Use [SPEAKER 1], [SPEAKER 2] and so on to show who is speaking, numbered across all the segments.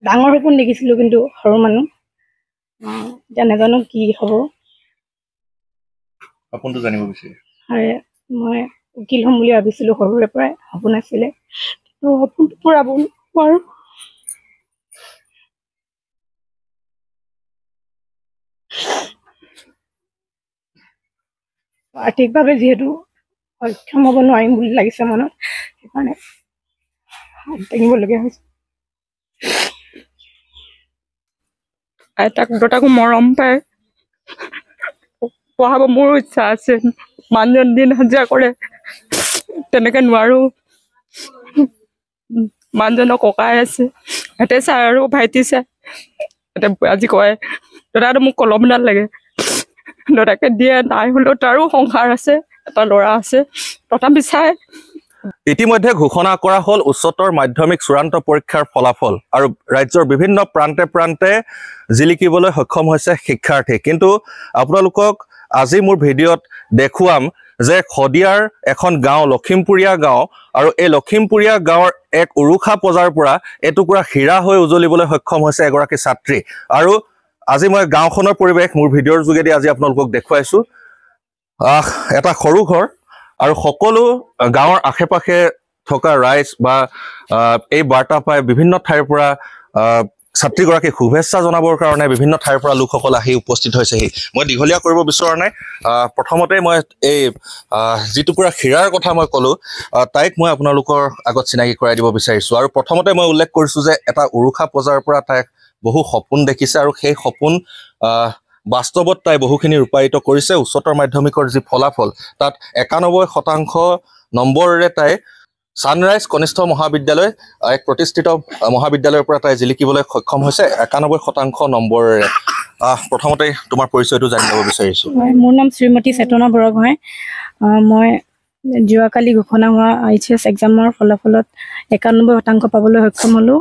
[SPEAKER 1] ডাঙৰ সপোন দেখিছিলোঁ, কিন্তু সৰু মানুহ এতিয়া নাজানো কি হ'ব।
[SPEAKER 2] সপোনটো জানিব বিচাৰি
[SPEAKER 1] আৰু মই উকিল হ'ম বুলি ভাবিছিলোঁ, সৰুৰে পৰাই সপোন আছিলে, কিন্তু সপোনটো পূৰাব নোৱাৰো। আৰ্থিকভাৱে যিহেতু সক্ষম হ'ব নোৱাৰিম বুলি লাগিছে মনত, সেইকাৰণে হাত দাঙিবলগীয়া হৈছে।
[SPEAKER 3] আইতাক দেউতাকো মৰম পায়, পঢ়াব মোৰো ইচ্ছা আছে। মানুহজন দিন হাজিৰা কৰে, তেনেকে নোৱাৰো। মানুহজনৰ ককাই আছে, সিহঁতে চাই আৰু ভাইটি চাই। আজি কয় দাদাটো মোক কলমডাল লাগে, দাদাকে দিয়ে। নাই হ'লেও তাৰো সংসাৰ আছে, এটা ল'ৰা আছে, তথাপি চাই।
[SPEAKER 2] ইতিমধ্যে ঘোষণা কৰা হ'ল উচ্চতৰ মাধ্যমিক চূড়ান্ত পৰীক্ষাৰ ফলাফল, আৰু ৰাজ্যৰ বিভিন্ন প্ৰান্তে প্ৰান্তে জিলিকিবলৈ সক্ষম হৈছে শিক্ষাৰ্থী। কিন্তু আপোনালোকক আজি মোৰ ভিডিঅ'ত দেখুৱাম যে শদিয়াৰ এখন গাঁও, লখিমপুৰীয়া গাঁও, আৰু এই লখিমপুৰীয়া গাঁৱৰ এক উৰুষা পজাৰ পৰা এটুকুৰা হীৰা হৈ উজলিবলৈ সক্ষম হৈছে এগৰাকী ছাত্ৰী। আৰু আজি মই গাঁওখনৰ পৰিৱেশ মোৰ ভিডিঅ'ৰ যোগেদি আজি আপোনালোকক দেখুৱাইছোঁ। এটা সৰু ঘৰ, আৰু সকলো গাঁৱৰ আশে পাশে থকা ৰাইজ বা এই বাৰ্তা পাই বিভিন্ন ঠাইৰ পৰা ছাত্ৰীগৰাকীক শুভেচ্ছা জনাবৰ কাৰণে বিভিন্ন ঠাইৰ পৰা লোকসকল আহি উপস্থিত হৈছেহি। মই দীঘলীয়া কৰিব বিচৰা নাই। প্ৰথমতে মই এই যিটুকুৰা হীৰাৰ কথা মই ক'লোঁ, তাইক মই আপোনালোকৰ আগত চিনাকি কৰাই দিব বিচাৰিছোঁ। আৰু প্ৰথমতে মই উল্লেখ কৰিছোঁ যে এটা উৰুষা পজাৰ পৰা তাইক বহু সপোন দেখিছে, আৰু সেই সপোন বাস্তৱত তাই বহুখিনি ৰূপায়িত কৰিছে। উচ্চতৰ মাধ্যমিকৰ যি ফলাফল, তাত 91% নম্বৰেৰে তাই ছানৰাইজ কনিষ্ঠ মহাবিদ্যালয়, এক প্ৰতিষ্ঠিত মহাবিদ্যালয়ৰ পৰা তাই জিলিকিবলৈ সক্ষম হৈছে 91% নম্বৰেৰে। প্ৰথমতে তোমাৰ পৰিচয়টো জানি ল'ব বিচাৰিছোঁ।
[SPEAKER 1] মোৰ নাম শ্ৰীমতী চেতনা বৰগোহাঁই। মই যোৱাকালি ঘোষণা হোৱা HS এক্সামৰ ফলাফলত 91% পাবলৈ সক্ষম হ'লোঁ।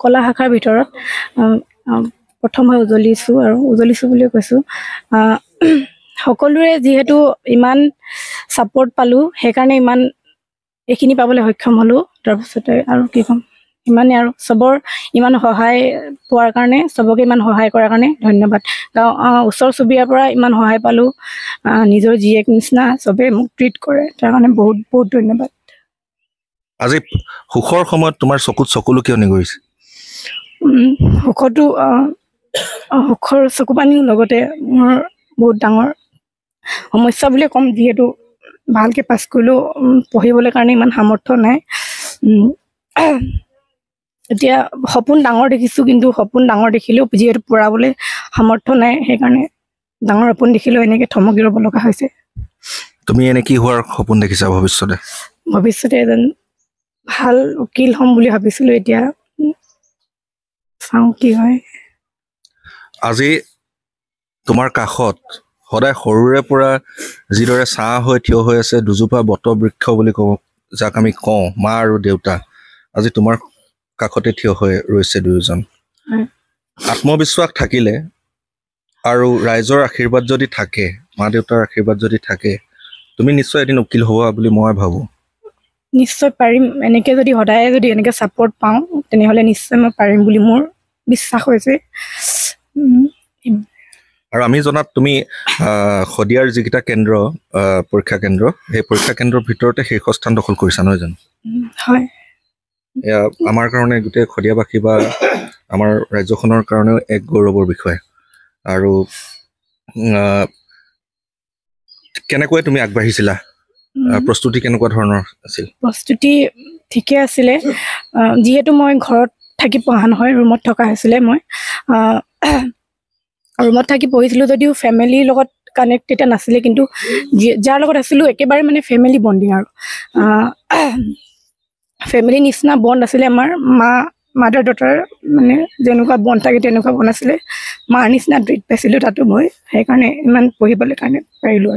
[SPEAKER 1] কলা শাখাৰ ভিতৰত প্ৰথম হৈ উজলিছোঁ বুলিও কৈছোঁ। সকলোৰে যিহেতু ইমান ছাপৰ্ট পালোঁ, সেইকাৰণে এইখিনি পাবলৈ সক্ষম হ'লোঁ। তাৰপিছতে আৰু কি ক'ম, ইমানেই আৰু। চবৰ ইমান সহায় পোৱাৰ কাৰণে, চবকে ইমান সহায় কৰাৰ কাৰণে ধন্যবাদ। ওচৰ চুবুৰীয়াৰ পৰা ইমান সহায় পালোঁ, নিজৰ জীয়েক নিচিনা চবেই মোক ট্ৰিট কৰে, তাৰ কাৰণে বহুত বহুত ধন্যবাদ।
[SPEAKER 2] আজি সুখৰ সময়ত তোমাৰ চকুত চকুলো কিয় নিগৰিছে?
[SPEAKER 1] সুখৰ চকু পানীৰ লগতে মোৰ বহুত ডাঙৰ সমস্যা বুলিয়ে ক'ম, যিহেতু ভালকৈ পাছ কৰিলেও পঢ়িবলৈ কাৰণে ইমান সামৰ্থ্য নাই। এতিয়া সপোন ডাঙৰ দেখিছোঁ, কিন্তু সপোন ডাঙৰ দেখিলেও যিহেতু পূৰাবলৈ সামৰ্থ্য নাই, সেইকাৰণে ডাঙৰ সপোন দেখিলেও এনেকৈ থমকি ৰ'ব লগা হৈছে।
[SPEAKER 2] তুমি এনে কি হোৱাৰ সপোন দেখিছা ভৱিষ্যতে?
[SPEAKER 1] ভৱিষ্যতে এজন ভাল উকিল হ'ম বুলি ভাবিছিলোঁ, এতিয়া চাওঁ কি হয়।
[SPEAKER 2] আজি তোমাৰ কাষত সদায় সৰুৰে পৰা যিদৰে ছাঁ হৈ থিয় হৈ আছে দুজোপা বটবৃক্ষ বুলি কওঁ, যাক আমি কওঁ মা আৰু দেউতা, আজি তোমাৰ কাষতে থিয় হৈ ৰৈছে দুয়োজন। আত্মবিশ্বাস থাকিলে আৰু ৰাইজৰ আশীৰ্বাদ যদি থাকে, মা দেউতাৰ আশীৰ্বাদ যদি থাকে, তুমি নিশ্চয় এদিন উকিল হ'বা বুলি মই ভাবোঁ।
[SPEAKER 1] নিশ্চয় পাৰিম। এনেকৈ যদি সদায় যদি এনেকৈ ছাপৰ্ট পাওঁ, তেনেহ'লে নিশ্চয় মই পাৰিম বুলি মোৰ বিশ্বাস হৈছে।
[SPEAKER 2] আৰু আমি জনাত তুমি শদিয়াৰ যিকেইটা কেন্দ্ৰ, পৰীক্ষা কেন্দ্ৰ, সেই পৰীক্ষা কেন্দ্ৰৰ ভিতৰতে শীৰ্ষস্থান দখল কৰিছা, নহয় জানো?
[SPEAKER 1] হয়।
[SPEAKER 2] এয়া আমাৰ কাৰণে, গোটেই শদিয়াবাসী বা আমাৰ ৰাজ্যখনৰ কাৰণেও এক গৌৰৱৰ বিষয়। আৰু কেনেকৈ তুমি আগবাঢ়িছিলা? প্ৰস্তুতি কেনেকুৱা ধৰণৰ আছিল?
[SPEAKER 1] প্ৰস্তুতি ঠিকে আছিলে। যিহেতু মই ঘৰত থাকি পঢ়া নহয়, ৰুমত থকা হৈছিলে। মই ৰুমত থাকি পঢ়িছিলোঁ যদিও ফেমিলিৰ লগত কানেক্ট তেতিয়া নাছিলে, কিন্তু যাৰ লগত আছিলোঁ একেবাৰে মানে ফেমিলি বণ্ডিং, আৰু ফেমিলি নিচিনা বণ্ড আছিলে আমাৰ। মাদাৰ ডটাৰ মানে যেনেকুৱা বণ্ড থাকে তেনেকুৱা বণ্ড আছিলে। মাৰ নিচিনা ট্ৰিট পাইছিলোঁ তাতো মই, সেইকাৰণে ইমান পঢ়িবলৈ কাৰণে পাৰিলোঁ।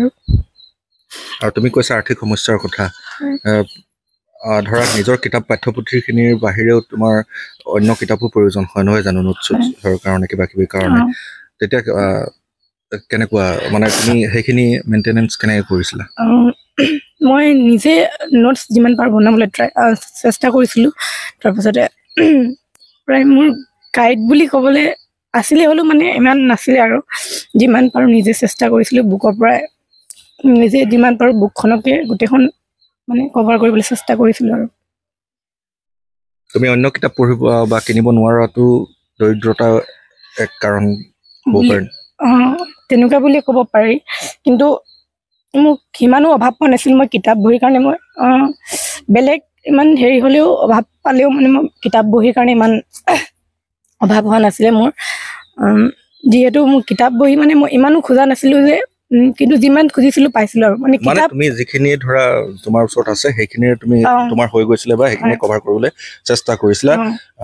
[SPEAKER 2] আৰু তুমি কৈছা আৰ্থিক সমস্যাৰ কথা, ধৰা নিজৰ কিতাপ পাঠ্যপুথিখিনিৰ বাহিৰেও তোমাৰ অন্য কিতাপো প্ৰয়োজন হয়, নহয় জানো? নোটছৰ কাৰণে, কিবা কিবি কাৰণে। তেতিয়া কেনেকুৱা, মানে তুমি সেইখিনি মেইনটেনেঞ্চ কেনেকৈ কৰিছিলা?
[SPEAKER 1] মই নিজে নোটছ যিমান পাৰোঁ বনাবলৈ চেষ্টা কৰিছিলোঁ। তাৰপিছতে প্ৰায় মোৰ গাইড বুলি ক'বলৈ আছিলে, হ'লেও মানে ইমান নাছিলে আৰু যিমান পাৰোঁ নিজে চেষ্টা কৰিছিলোঁ। বুকৰ পৰাই নিজে যিমান পাৰোঁ বুকখনকে গোটেইখন মানে কভাৰ কৰিবলৈ চেষ্টা কৰিছিলোঁ আৰু।
[SPEAKER 2] তুমি অন্য কিতাপ পঢ়িব বা কিনিব নোৱাৰাটো দৰিদ্ৰতা এক কাৰণ হ'ব পাৰে।
[SPEAKER 1] তেনেকুৱা বুলিয়ে ক'ব পাৰি, কিন্তু মোক সিমানো অভাৱ পোৱা নাছিল। মই কিতাপ বহীৰ কাৰণে মই বেলেগ ইমান হেৰি হ'লেও অভাৱ পালেও মানে মই কিতাপ বহীৰ কাৰণে ইমান অভাৱ হোৱা নাছিলে মোৰ। যিহেতু মোৰ কিতাপ বহী মানে মই ইমানো খোজা নাছিলোঁ যে, কিন্তু যিমান খুজিছিলোঁ পাইছিলোঁ আৰু মানে কিতাপ
[SPEAKER 2] তুমি যিখিনি ধৰা তোমাৰ ওচৰত আছে সেইখিনিৰে তুমি তোমাৰ হৈ গৈছিলে বা সেইখিনি কভাৰ কৰিবলৈ চেষ্টা কৰিছিলা।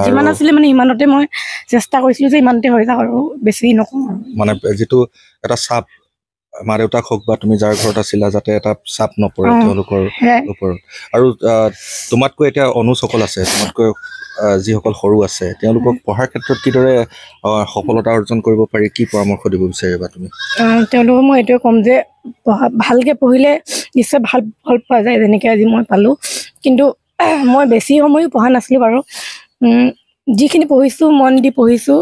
[SPEAKER 1] যিমান আছিলে মানে ইমানতে মই চেষ্টা কৰিছিলোঁ যে ইমানতে হৈ যাওক আৰু বেছি নকওঁ।
[SPEAKER 2] মানে যিটো এটা চাপ মা দেউতাক হওক বা তুমি যাৰ ঘৰত আছিলা, যাতে এটা চাপ নপৰে তেওঁলোকৰ ওপৰত। আৰু তোমাতকৈ এতিয়া অনুজসকল আছে, তোমাতকৈ যিসকল সৰু আছে, তেওঁলোকক পঢ়াৰ ক্ষেত্ৰত কিদৰে সফলতা অৰ্জন কৰিব পাৰি, কি পৰামৰ্শ দিব বিচাৰিবা তুমি?
[SPEAKER 1] তেওঁলোকক মই এইটোৱে ক'ম যে ভালকৈ পঢ়িলে নিশ্চয় ভাল ফল পোৱা যায়, যেনেকৈ আজি মই পালোঁ। কিন্তু মই বেছি সময়ো পঢ়া নাছিলোঁ বাৰু, যিখিনি পঢ়িছোঁ মন দি পঢ়িছোঁ,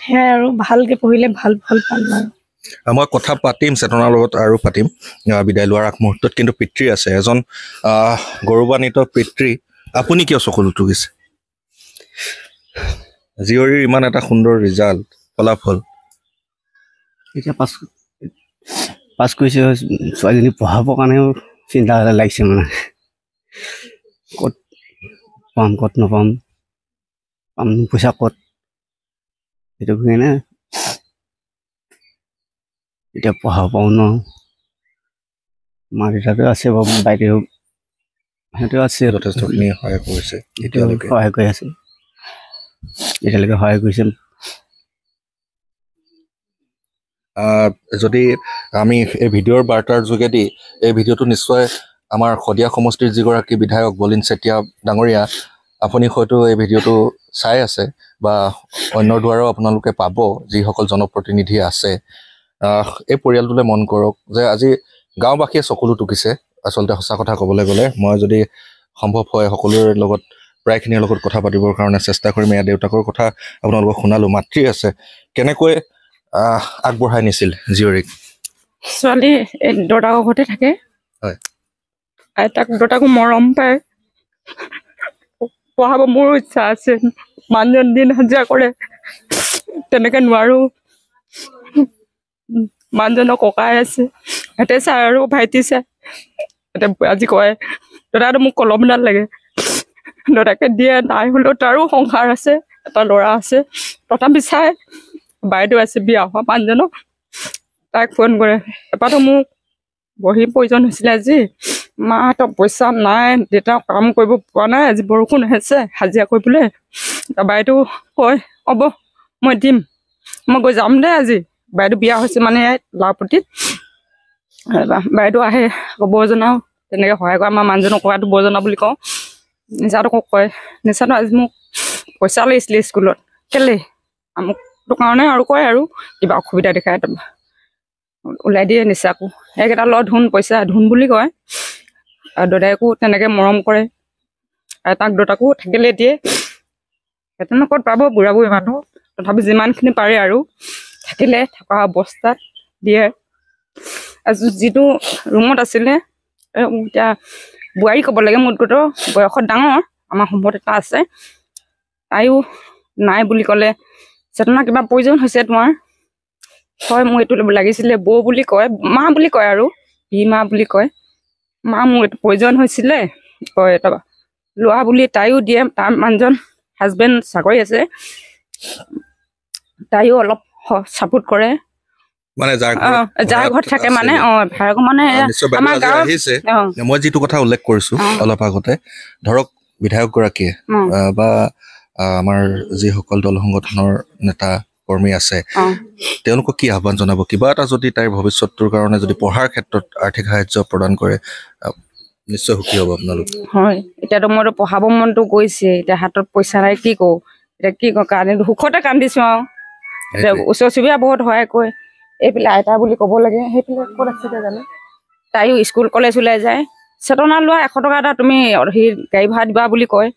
[SPEAKER 1] সেয়াই আৰু ভালকৈ পঢ়িলে ভাল ফল পালোঁ আৰু।
[SPEAKER 2] মই কথা পাতিম চেতনাৰ লগত আৰু পাতিম বিদায় লোৱাৰ আগমুহূৰ্তত, কিন্তু পিতৃ আছে এজন গৌৰৱান্বিত পিতৃ। আপুনি কিয় চকুলো টুকিছে? জীয়ৰীৰ ইমান এটা সুন্দৰ ৰিজাল্ট, ফলাফল।
[SPEAKER 4] এতিয়া পাছ কৰিছে, ছোৱালীজনী পঢ়াবৰ কাৰণেও চিন্তা লাগিছে মানে, ক'ত পাম ক'ত নাপাম, পাম পইচা ক'ত, সেইটো কাৰণে এতিয়া পঢ়াব পাৰোঁ ন। মা দেউতাটো আছে বাৰু, বাইদেউ সিহঁতেও আছে,
[SPEAKER 2] যথেষ্টখিনি সহায় কৰিছে,
[SPEAKER 4] সহায় কৰি আছে, এতিয়ালৈকে সহায় কৰিছে।
[SPEAKER 2] যদি আমি এই ভিডিঅ'ৰ বাৰ্তাৰ যোগেদি, এই ভিডিঅ'টো নিশ্চয় আমাৰ শদিয়া সমষ্টিৰ যিগৰাকী বিধায়ক বলিন চেতিয়া ডাঙৰীয়া, আপুনি হয়তো এই ভিডিঅ'টো চাই আছে বা অন্যৰ দ্বাৰাও আপোনালোকে পাব, যিসকল জনপ্ৰতিনিধি আছে। এই পৰিয়ালটোলৈ মন কৰক যে আজি গাঁওবাসীয়ে চকুলো টুকিছে। আচলতে সঁচা কথা ক'বলৈ গ'লে, মই যদি সম্ভৱ হয় সকলোৰে লগত প্ৰায়খিনিৰ লগত কথা পাতিবৰ কাৰণে চেষ্টা কৰিম। এয়া দেউতাকৰ কথা আপোনালোকক শুনালোঁ, মাতৃ আছে, কেনেকৈ আগবঢ়াই নিছিল জীয়ৰীক?
[SPEAKER 3] ছোৱালী দেউতাকৰ ঘৰতে থাকে, আইতাক দেউতাকো মৰম পায়, পঢ়াব মোৰো ইচ্ছা আছে। মানুহজন দিন হাজিৰা কৰে, তেনেকে নোৱাৰো। মানুহজনৰ ককাই আছে, সিহঁতে চাই আৰু ভাইটি চাই। আজি কয় দাদাটো মোক কলমডাল লাগে, দাদাকে দিয়ে, নাই হ'লেও তাৰো সংসাৰ আছে, এটা ল'ৰা আছে, তথাপি চাই। বাইদেউ আছে বিয়া হোৱা মানুহজনক, তাইক ফোন কৰে। এবাৰতো মোক বহি প্ৰয়োজন হৈছিলে, আজি মাহঁতৰ পইচা নাই, দেউতাক কাম কৰিব পৰা নাই, আজি বৰষুণ আহিছে হাজিৰা কৰিবলৈ। বাইদেউ কয় হ'ব মই দিম, মই গৈ যাম দে আজি। বাইদেউ বিয়া হৈছে মানে লাওপতিত, বাইদেউ আহে বৰজনাও তেনেকৈ সহায় কৰে। আমাৰ মানুহজনক ককাটো বৰজনা বুলি কওঁ, নিচাটোকো কয় নিচাটো আজি মোক পইচা লাগিছিলে স্কুলত, কেলে আমুকটো কাৰণে আৰু কয় আৰু কিবা অসুবিধা দেখাই ওলাই দিয়ে নিচাকো। সেইকেইটা ল ধুন পইচা, ধুন বুলি কয়। আৰু দাদাইকো তেনেকৈ মৰম কৰে, তাক দেউতাকো থাকিলে দিয়ে। সেইটোনো ক'ত পাব বুঢ়া বুঢ়ী মানুহ, তথাপি যিমানখিনি পাৰে আৰু থাকিলে থকা অৱস্থাত দিয়ে। যিটো ৰুমত আছিলে, এতিয়া বোৱাৰী ক'ব লাগে, মোতকৈতো বয়সত ডাঙৰ, আমাৰ সম্পদ এটা আছে, তাইও নাই বুলি ক'লে। চেতনা কিবা প্ৰয়োজন হৈছে তোমাৰ? হয় মোৰ এইটো লাগিছিলে, বৌ বুলি কয়, মা বুলি কয় আৰু মা বুলি কয়। মা মোৰ এইটো প্ৰয়োজন হৈছিলে কয়, তাৰপৰা লোৱা বুলি তাইও দিয়ে। তাৰ মানুহজন হাজবেণ্ড চাকৰি আছে, তাইও অলপ ছাপোৰ্ট কৰে।
[SPEAKER 2] মানে
[SPEAKER 3] যাৰ ঘৰত থাকে মানে ভাড়াঘৰ মানে আমাৰ গাঁৱৰ।
[SPEAKER 2] মই যিটো কথা উল্লেখ কৰিছো অলপ আগতে, ধৰক বিধায়কগৰাকীয়ে বা আমাৰ যিসকল দল সংগঠনৰ নেতা কৰ্মী আছে, তেওঁলোকক কি আহ্বান জনাব? কিবা এটা যদি তাইৰ ভৱিষ্যতটোৰ কাৰণে যদি পঢ়াৰ ক্ষেত্ৰত আৰ্থিক সাহায্য প্ৰদান কৰে, নিশ্চয় সুখী হ'ব আপোনালোক।
[SPEAKER 3] হয়, এতিয়াতো মইতো পঢ়াব মনটো গৈছে, এতিয়া হাতত পইচা নাই, কি কৰোঁ এতিয়া, কি কৰোঁ কান্দি সুখতে কান্দিছোঁ আৰু। এতিয়া ওচৰ চুবুৰীয়া বহুত সহায় কৰে, এইফালে আইতা বুলি ক'ব লাগে, সেইফালে ক'ত আছিলে জানো। তাইও স্কুল কলেজ ওলাই যায়, চেতনা লোৱা 100 টকা এটা তুমি গাড়ী ভাড়া দিবা বুলি কয়।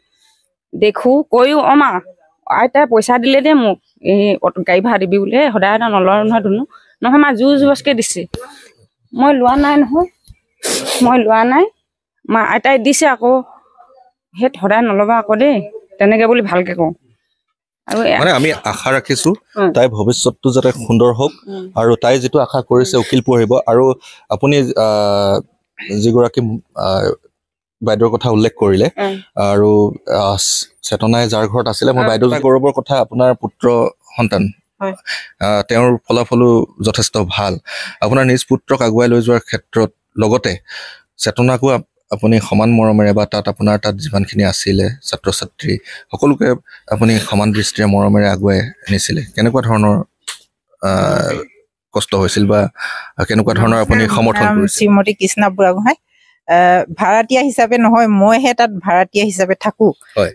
[SPEAKER 3] দেখোঁ কৈও মা আইতাই পইচা দিলে দে মোক এই গাড়ী ভাড়া দিবি বোলে সদায় এটা নলয় নহয় ধুনু নহয় মা জোৰ জবৰকে দিছে মই লোৱা নাই নহয় মই লোৱা নাই মা আইতাই দিছে আকৌ সেই সদায় নল'বা আকৌ দেই তেনেকে বুলি ভালকে কওঁ আৰু
[SPEAKER 2] মানে আমি আশা ৰাখিছো তাই ভৱিষ্যতটো যাতে সুন্দৰ হওক আৰু তাই যিটো আশা কৰিছে উকিল পঢ়িব আৰু আপুনি যিগৰাকী বাইদেউৰ কথা উল্লেখ কৰিলে আৰু চেতনাই যাৰ ঘৰত আছিলে মই বাইদেউ গৌৰৱৰ কথা আপোনাৰ পুত্ৰ সন্তান তেওঁৰ ফলাফলো যথেষ্ট ভাল আপোনাৰ নিজ পুত্ৰক আগুৱাই লৈ যোৱাৰ ক্ষেত্ৰত লগতে চেতনাকো আপুনি সমান মৰমেৰে বা আপোনাৰ তাত যিমানখিনি আছিলে ছাত্ৰ ছাত্ৰী সকলোকে আপুনি সমান দৃষ্টিৰে মৰমেৰে আগুৱাই নিছিলে কেনেকুৱা ধৰণৰ কষ্ট হৈছিল বা কেনেকুৱা ধৰণৰ আপুনি সমৰ্থন কৰিছিল
[SPEAKER 5] শ্ৰীমতী কৃষ্ণা বুঢ়াগোহাঁই ভাড়াতীয়া হিচাপে নহয় মইহে তাত ভাড়াতীয়া হিচাপে থাকো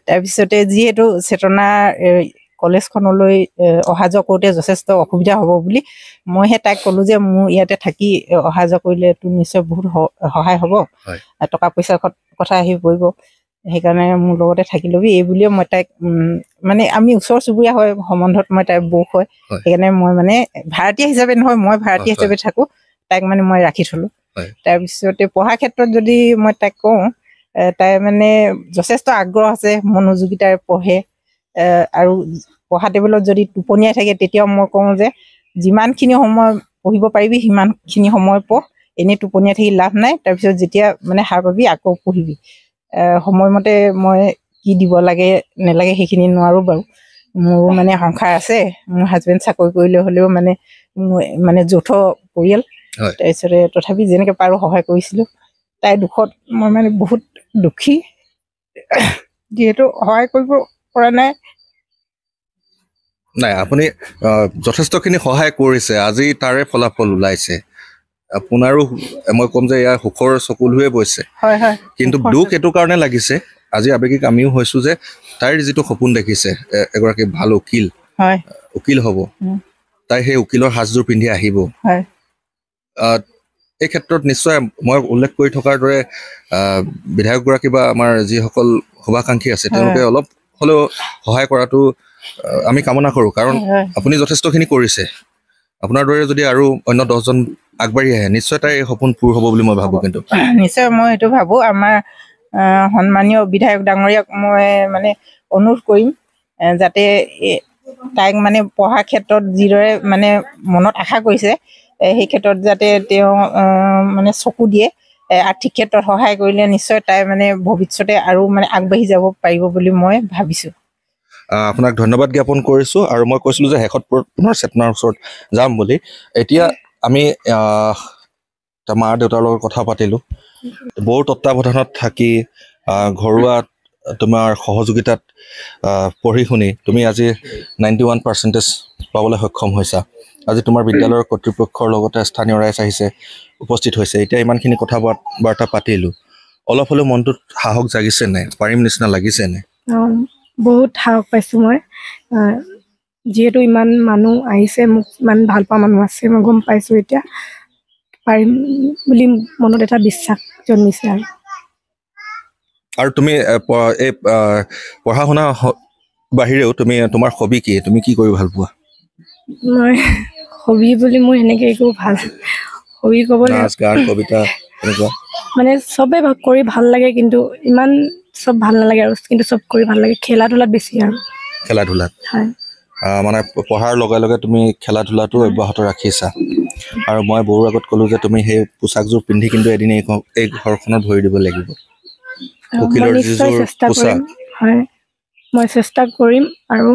[SPEAKER 5] তাৰপিছতে যিহেতু চেতনা কলেজখনলৈ অহা যোৱা কৰোঁতে যথেষ্ট অসুবিধা হ'ব বুলি মইহে তাইক ক'লোঁ যে মোৰ ইয়াতে থাকি অহা যোৱা কৰিলে তোৰ নিশ্চয় বহুত সহায় হ'ব টকা পইচাৰ কথা আহি পৰিব সেইকাৰণে মোৰ লগতে থাকি ল'বি এই বুলিয়ে মই তাইক মানে আমি ওচৰ চুবুৰীয়া হয় সম্বন্ধত মই তাইৰ বৌক হয় সেইকাৰণে মই মানে ভাড়াতীয়া হিচাপে নহয় মই ভাড়াতীয়া হিচাপে থাকোঁ তাইক মানে মই ৰাখি থ'লোঁ তাৰপিছতে পঢ়াৰ ক্ষেত্ৰত যদি মই তাইক কওঁ তাই মানে যথেষ্ট আগ্ৰহ আছে মনোযোগিতাৰে পঢ়ে আৰু পঢ়া টেবুলত যদি টোপনিয়াই থাকে তেতিয়াও মই কওঁ যে যিমানখিনি সময় পঢ়িব পাৰিবি সিমানখিনি সময় পঢ় এনেই টোপনিয়াই থাকি লাভ নাই তাৰপিছত যেতিয়া মানে সাৰ পাবি আকৌ পঢ়িবি সময়মতে মই কি দিব লাগে নেলাগে সেইখিনি নোৱাৰোঁ বাৰু মোৰো মানে সংসাৰ আছে মোৰ হাজবেণ্ড চাকৰি কৰিলে হ'লেও মানে যৌথ পৰিয়াল তাৰপিছতে তথাপি যেনেকৈ পাৰোঁ সহায় কৰিছিলোঁ তাইৰ দুখত মই মানে বহুত দুখী যিহেতু সহায় কৰিব পৰা নাই
[SPEAKER 2] আপুনি যথেষ্টখিনি সহায় কৰিছে আজি তাৰে ফলাফল ওলাইছে আপোনাৰো মই ক'ম যে ইয়াৰ সুখৰ চকুলোৱে বৈছে কিন্তু দুখ এইটো কাৰণে লাগিছে আজি আৱেগিক আমিও হৈছোঁ যে তাইৰ যিটো সপোন দেখিছে এগৰাকী ভাল উকিল হ'ব তাই সেই উকিলৰ সাজযোৰ পিন্ধি আহিব এই ক্ষেত্ৰত নিশ্চয় মই উল্লেখ কৰি থকাৰ দৰে বিধায়কগৰাকী বা আমাৰ যিসকল শুভাকাংক্ষী আছে তেওঁলোকে অলপ হ'লেও সহায় কৰাটো আমি কামনা কৰোঁ কাৰণ আপুনি যথেষ্টখিনি কৰিছে আপোনাৰ দৰে যদি আৰু অন্য 10জন আগবাঢ়ি আহে নিশ্চয় তাই সপোন পূৰ হ'ব বুলি মই ভাবোঁ কিন্তু
[SPEAKER 5] নিশ্চয় মই সেইটো ভাবোঁ আমাৰ সন্মানীয় বিধায়ক ডাঙৰীয়াক মই মানে অনুৰোধ কৰিম যাতে তাইক মানে পঢ়াৰ ক্ষেত্ৰত যিদৰে মানে মনত আশা কৰিছে সেই ক্ষেত্ৰত যাতে তেওঁ মানে চকু দিয়ে আৰ্থিক ক্ষেত্ৰত সহায় কৰিলে নিশ্চয় তাই মানে ভৱিষ্যতে আৰু মানে আগবাঢ়ি যাব পাৰিব বুলি মই ভাবিছোঁ
[SPEAKER 2] আপোনাক ধন্যবাদ জ্ঞাপন কৰিছোঁ আৰু মই কৈছিলোঁ যে শেষত পুনৰ চেতনাৰ ওচৰত যাম বুলি এতিয়া আমি মা দেউতাৰ লগত কথা পাতিলোঁ বৌৰ তত্ত্বাৱধানত থাকি ঘৰুৱা তোমাৰ সহযোগিতাত পঢ়ি শুনি তুমি আজি 91% পাবলৈ সক্ষম হৈছা আজি তোমাৰ বিদ্যালয়ৰ কৰ্তৃপক্ষৰ লগতে স্থানীয় ৰাইজ আহিছে উপস্থিত হৈছে এতিয়া ইমানখিনি কথা বাৰ্তা পাতিলোঁ অলপ হ'লেও মনটোত সাহস জাগিছে নাই পাৰিম নিচিনা লাগিছে নাই
[SPEAKER 1] বহুত সাহস পাইছোঁ মই যিহেতু ইমান মানুহ আহিছে মোক ইমান ভাল পোৱা মানুহ আছে মই গম পাইছোঁ এতিয়া পাৰিম বুলি মনত এটা বিশ্বাস জন্মিছে
[SPEAKER 2] আৰু তুমি এই পঢ়া শুনা বাহিৰেও তুমি তোমাৰ হবি কি তুমি কি কৰি ভাল পোৱা
[SPEAKER 1] মই হবি বুলি মোৰ সেনেকৈ একো ভাল হবি ক'বলৈ
[SPEAKER 2] নাচ গান কবিতা এনেকুৱা
[SPEAKER 1] মানে চবেই কৰি ভাল লাগে কিন্তু ইমান চব ভাল নালাগে আৰু কিন্তু চব কৰি ভাল লাগে খেলা ধূলাত বেছি আৰু
[SPEAKER 2] খেলা ধূলাত
[SPEAKER 1] হয়
[SPEAKER 2] মানে পঢ়াৰ লগে লগে তুমি খেলা ধূলাটো অব্যাহত ৰাখিছা আৰু মই বৌৰ আগত ক'লোঁ যে তুমি সেই পোচাকযোৰ পিন্ধি কিন্তু এদিন এই ঘৰখনত ভৰি দিব লাগিব উকিলৰ যিযোৰ পোচাক
[SPEAKER 1] হয় মই চেষ্টা কৰিম আৰু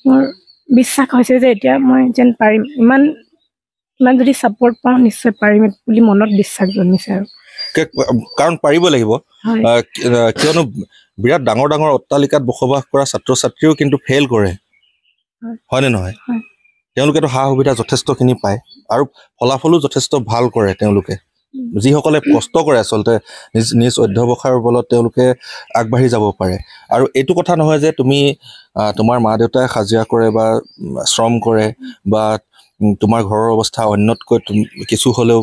[SPEAKER 1] মোৰ বিশ্বাস হৈছে যে এতিয়া মই যেন পাৰিম ইমান যদি ছাপোৰ্ট পাওঁ নিশ্চয় পাৰিম বুলি মনত বিশ্বাস জন্মিছে আৰু
[SPEAKER 2] কাৰণ পাৰিব লাগিব কিয়নো বিৰাট ডাঙৰ ডাঙৰ অট্টালিকাত বসবাস কৰা ছাত্ৰ ছাত্ৰীও কিন্তু ফেইল কৰে হয়নে নহয় তেওঁলোকেতো সা সুবিধা যথেষ্টখিনি পায় আৰু ফলাফলো যথেষ্ট ভাল কৰে তেওঁলোকে যিসকলে কষ্ট কৰে আচলতে নিজ অধ্যৱসায়ৰ বলত তেওঁলোকে আগবাঢ়ি যাব পাৰে আৰু এইটো কথা নহয় যে তুমি তোমাৰ মা দেউতাই হাজিৰা কৰে বা শ্ৰম কৰে বা তোমাৰ ঘৰৰ অৱস্থা অন্যতকৈ কিছু হ'লেও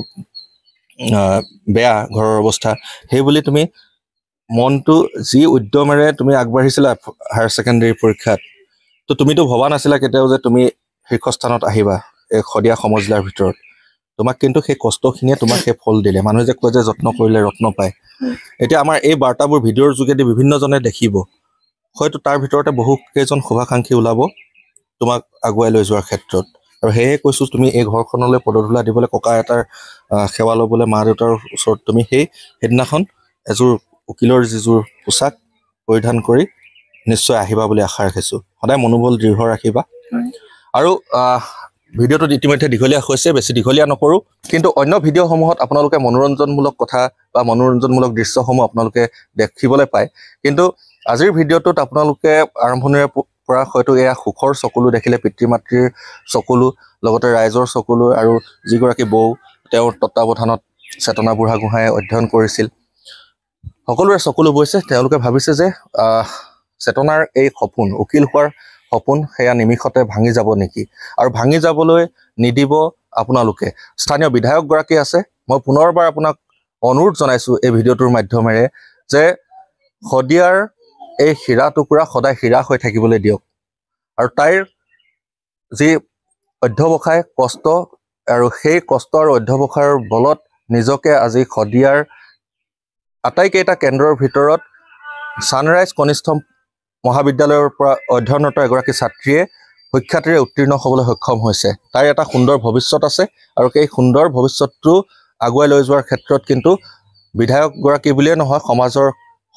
[SPEAKER 2] বেয়া ঘৰৰ অৱস্থা সেইবুলি তুমি মনটো যি উদ্যমেৰে তুমি আগবাঢ়িছিলা হায়াৰ ছেকেণ্ডেৰী পৰীক্ষাত তো তুমিতো ভবা নাছিলা কেতিয়াও যে তুমি শীৰ্ষস্থানত আহিবা এই শদিয়া সমজিলাৰ ভিতৰত তোমাক কিন্তু সেই কষ্টখিনিয়ে তোমাক সেই ফল দিলে মানুহে যে কয় যে যত্ন কৰিলে ৰত্ন পায় এতিয়া আমাৰ এই বাৰ্তাবোৰ ভিডিঅ'ৰ যোগেদি বিভিন্নজনে দেখিব হয়তো তাৰ ভিতৰতে বহু কেইজন শুভাকাংক্ষী ওলাব তোমাক আগুৱাই লৈ যোৱাৰ ক্ষেত্ৰত আৰু সেয়ে কৈছো তুমি এই ঘৰখনলৈ পদধূলা দিবলৈ ককা এটাৰ সেৱা ল'বলৈ মা দেউতাৰ ওচৰত তুমি সেইদিনাখন এযোৰ উকিলৰ যিযোৰ পোছাক পৰিধান কৰি নিশ্চয় আহিবা বুলি আশা ৰাখিছোঁ সদায় মনোবল দৃঢ় ৰাখিবা আৰু ভিডিঅ'টো ইতিমধ্যে দীঘলীয়া হৈছে বেছি দীঘলীয়া নকৰোঁ কিন্তু অন্য ভিডিঅ'সমূহত আপোনালোকে মনোৰঞ্জনমূলক কথা বা মনোৰঞ্জনমূলক দৃশ্যসমূহ আপোনালোকে দেখিবলৈ পায় কিন্তু আজিৰ ভিডিঅ'টোত আপোনালোকে আৰম্ভণিৰে পৰা হয়তো এয়া সুখৰ চকুলো দেখিলে পিতৃ মাতৃৰ চকুলো লগতে ৰাইজৰ চকুলো আৰু যিগৰাকী বৌ তেওঁৰ তত্ত্বাৱধানত চেতনা বুঢ়াগোহাঁয়ে অধ্যয়ন কৰিছিল সকলোৰে চকুলো বৈছে তেওঁলোকে ভাবিছে যে চেতনাৰ এই সপোন উকিল হোৱাৰ সপোন সেয়া নিমিষতে ভাঙি যাব নেকি আৰু ভাঙি যাবলৈ নিদিব আপোনালোকে স্থানীয় বিধায়কগৰাকী আছে মই পুনৰবাৰ আপোনাক অনুৰোধ জনাইছোঁ এই ভিডিঅ'টোৰ মাধ্যমেৰে যে শদিয়াৰ এই হীৰা টুকুৰা সদায় হীৰা হৈ থাকিবলৈ দিয়ক আৰু তাইৰ যি অধ্যৱসায় কষ্ট আৰু সেই কষ্ট আৰু অধ্যৱসায়ৰ বলত নিজকে আজি শদিয়াৰ আটাইকেইটা কেন্দ্ৰৰ ভিতৰত ছানৰাইজ কনিষ্ঠ মহাবিদ্যালয়ৰ পৰা অধ্যয়নৰত এগৰাকী ছাত্ৰীয়ে সুখ্যাতিৰে উত্তীৰ্ণ হ'বলৈ সক্ষম হৈছে তাইৰ এটা সুন্দৰ ভৱিষ্যত আছে আৰু সেই সুন্দৰ ভৱিষ্যতটো আগুৱাই লৈ যোৱাৰ ক্ষেত্ৰত কিন্তু বিধায়কগৰাকী বুলিয়ে নহয় সমাজৰ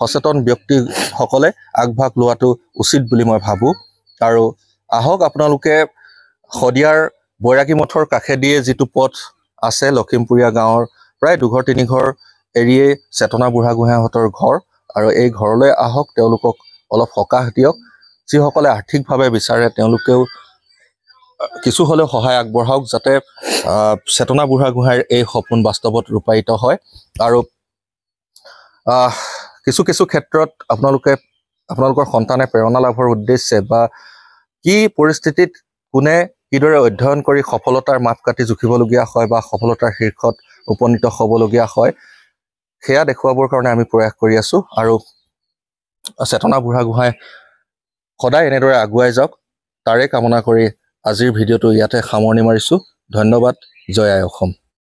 [SPEAKER 2] সচেতন ব্যক্তিসকলে আগভাগ লোৱাটো উচিত বুলি মই ভাবোঁ আৰু আহক আপোনালোকে শদিয়াৰ বৈৰাগী মঠৰ কাষেদিয়ে যিটো পথ আছে লখিমপুৰীয়া গাঁৱৰ প্ৰায় 2-3 ঘৰ এৰিয়েই চেতনা বুঢ়াগোহাঁইহঁতৰ ঘৰ আৰু এই ঘৰলৈ আহক তেওঁলোকক অলপ সকাহ দিয়ক যিসকলে আৰ্থিকভাৱে বিচাৰে তেওঁলোকেও কিছু হ'লেও সহায় আগবঢ়াওক যাতে চেতনা বুঢ়াগোহাঁইৰ এই সপোন বাস্তৱত ৰূপায়িত হয় আৰু কিছু ক্ষেত্ৰত আপোনালোকৰ সন্তানে প্ৰেৰণা লাভৰ উদ্দেশ্যে বা কি পৰিস্থিতিত কোনে কিদৰে অধ্যয়ন কৰি সফলতাৰ মাপকাঠি জুখিবলগীয়া হয় বা সফলতাৰ শীৰ্ষত উপনীত হ'বলগীয়া হয় সেয়া দেখুৱাবৰ কাৰণে আমি প্ৰয়াস কৰি আছোঁ আৰু চেতনা বুঢ়াগোহাঁই সদায় এনেদৰে আগুৱাই যাওক তাৰে কামনা কৰি আজিৰ ভিডিঅ'টো ইয়াতে সামৰণি মাৰিছোঁ ধন্যবাদ জয় আই অসম